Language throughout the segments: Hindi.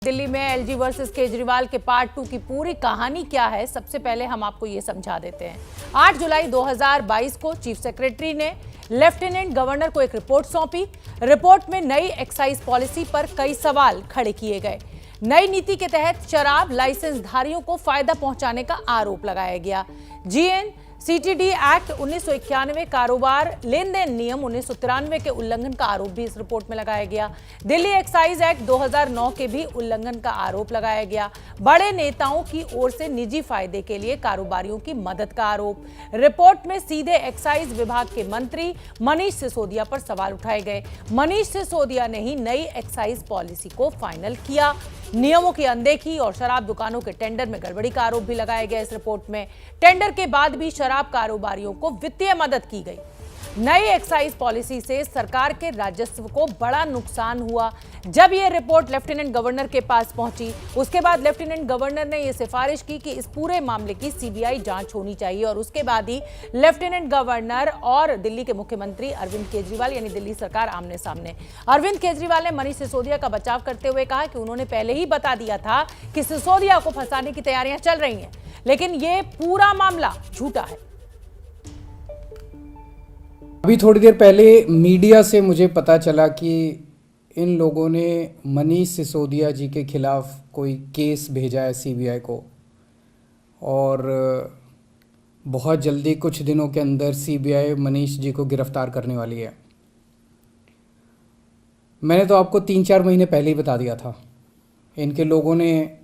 दिल्ली में एलजी वर्सेस केजरीवाल के पार्ट 2 की पूरी कहानी क्या है, सबसे पहले हम आपको ये समझा देते हैं। 8 जुलाई 2022 को चीफ सेक्रेटरी ने लेफ्टिनेंट गवर्नर को एक रिपोर्ट सौंपी। रिपोर्ट में नई एक्साइज पॉलिसी पर कई सवाल खड़े किए गए। नई नीति के तहत शराब लाइसेंसधारियों को फायदा पहुंचाने का आरोप लगाया गया। जीएनसीटीडी एक्ट 1991, कारोबार लेन देन नियम 1993 के उल्लंघन का आरोप भी इस रिपोर्ट में लगाया गया। दिल्ली एक्साइज एक्ट 2009 के भी उल्लंघन का आरोप लगाया गया। बड़े नेताओं की ओर से निजी फायदे के लिए कारोबारियों की मदद का आरोप। रिपोर्ट में सीधे एक्साइज विभाग के मंत्री मनीष सिसोदिया पर सवाल उठाए गए। मनीष सिसोदिया ने ही नई एक्साइज पॉलिसी को फाइनल किया। नियमों की अनदेखी और शराब दुकानों के टेंडर में गड़बड़ी का आरोप भी लगाया गया। इस रिपोर्ट में टेंडर के बाद भी शराब कारोबारियों को वित्तीय मदद की गई। नई एक्साइज पॉलिसी से सरकार के राजस्व को बड़ा नुकसान हुआ। जब यह रिपोर्ट लेफ्टिनेंट गवर्नर के पास पहुंची, उसके बाद लेफ्टिनेंट गवर्नर ने यह सिफारिश की कि इस पूरे मामले की सीबीआई जांच होनी चाहिए और उसके बाद ही लेफ्टिनेंट गवर्नर और दिल्ली के मुख्यमंत्री अरविंद केजरीवाल यानी दिल्ली सरकार आमने सामने। अरविंद केजरीवाल ने मनीष सिसोदिया का बचाव करते हुए कहा कि उन्होंने पहले ही बता दिया था कि सिसोदिया को फंसाने की तैयारियां चल रही हैं, लेकिन यह पूरा मामला झूठा है। अभी थोड़ी देर पहले मीडिया से मुझे पता चला कि इन लोगों ने मनीष सिसोदिया जी के खिलाफ कोई केस भेजा है सीबीआई को और बहुत जल्दी कुछ दिनों के अंदर सीबीआई मनीष जी को गिरफ्तार करने वाली है। मैंने तो आपको 3-4 महीने पहले ही बता दिया था। इनके लोगों ने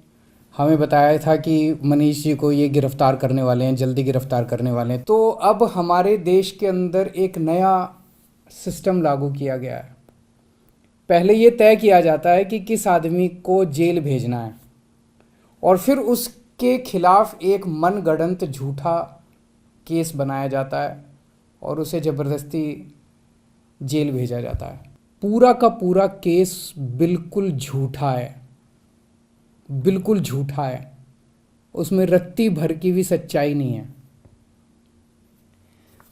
हमें बताया था कि मनीष जी को ये गिरफ्तार करने वाले हैं, जल्दी गिरफ्तार करने वाले हैं। तो अब हमारे देश के अंदर एक नया सिस्टम लागू किया गया है। पहले ये तय किया जाता है कि किस आदमी को जेल भेजना है और फिर उसके खिलाफ एक मनगढ़ंत झूठा केस बनाया जाता है और उसे ज़बरदस्ती जेल भेजा जाता है। पूरा का पूरा केस बिल्कुल झूठा है, बिल्कुल झूठा है। उसमें रत्ती भर की भी सच्चाई नहीं है।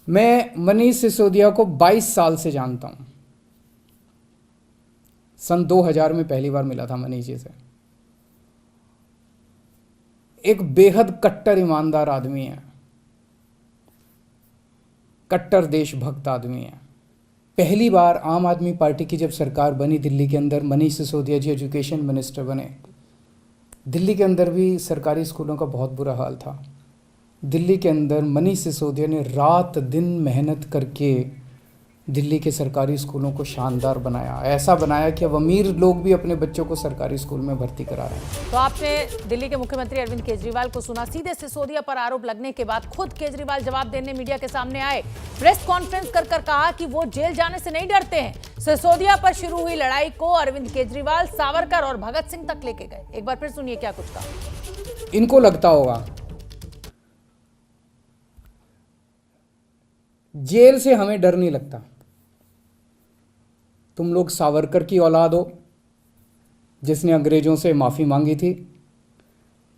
मैं मनीष सिसोदिया को 22 साल से जानता हूं। सन 2000 में पहली बार मिला था मनीष जी से। एक बेहद कट्टर ईमानदार आदमी है, कट्टर देशभक्त आदमी है। पहली बार आम आदमी पार्टी की जब सरकार बनी दिल्ली के अंदर, मनीष सिसोदिया जी एजुकेशन मिनिस्टर बने। दिल्ली के अंदर भी सरकारी स्कूलों का बहुत बुरा हाल था। दिल्ली के अंदर मनीष सिसोदिया ने रात दिन मेहनत करके दिल्ली के सरकारी स्कूलों को शानदार बनाया। ऐसा बनाया कि अब अमीर लोग भी अपने बच्चों को सरकारी स्कूल में भर्ती करा रहे हैं। तो आपने दिल्ली के मुख्यमंत्री अरविंद केजरीवाल को सुना। सीधे सिसोदिया पर आरोप लगने के बाद खुद केजरीवाल जवाब देने मीडिया के सामने आए। प्रेस कॉन्फ्रेंस कर कहा कि वो जेल जाने से नहीं डरते हैं। सिसोदिया पर शुरू हुई लड़ाई को अरविंद केजरीवाल सावरकर और भगत सिंह तक लेके गए। एक बार फिर सुनिए क्या कुछ कहा। इनको लगता होगा जेल से हमें डर नहीं लगता। तुम लोग सावरकर की औलाद हो जिसने अंग्रेजों से माफ़ी मांगी थी।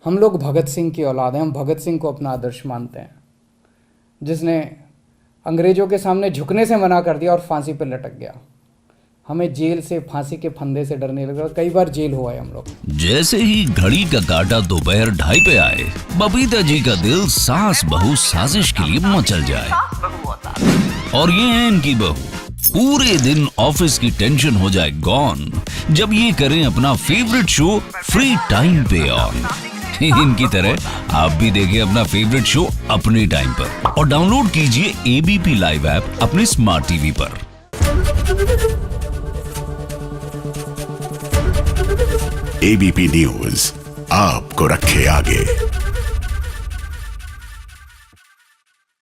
हम लोग भगत सिंह की औलाद हैं। हम भगत सिंह को अपना आदर्श मानते हैं, जिसने अंग्रेजों के सामने झुकने से मना कर दिया और फांसी पर लटक गया। हमें जेल से, फांसी के फंदे से डर नहीं लगा। कई बार जेल हुआ है हम लोग। जैसे ही घड़ी का काटा दोपहर 2:30 पे आए, बबीता जी का दिल सास बहू साजिश के लिए मचल जाए। और ये है इनकी बहू। पूरे दिन ऑफिस की टेंशन हो जाए गॉन जब ये करें अपना फेवरेट शो फ्री टाइम पे ऑन। इनकी तरह आप भी देखें अपना फेवरेट शो अपने टाइम पर और डाउनलोड कीजिए एबीपी लाइव ऐप अपने स्मार्ट टीवी पर। एबीपी न्यूज आपको रखे आगे।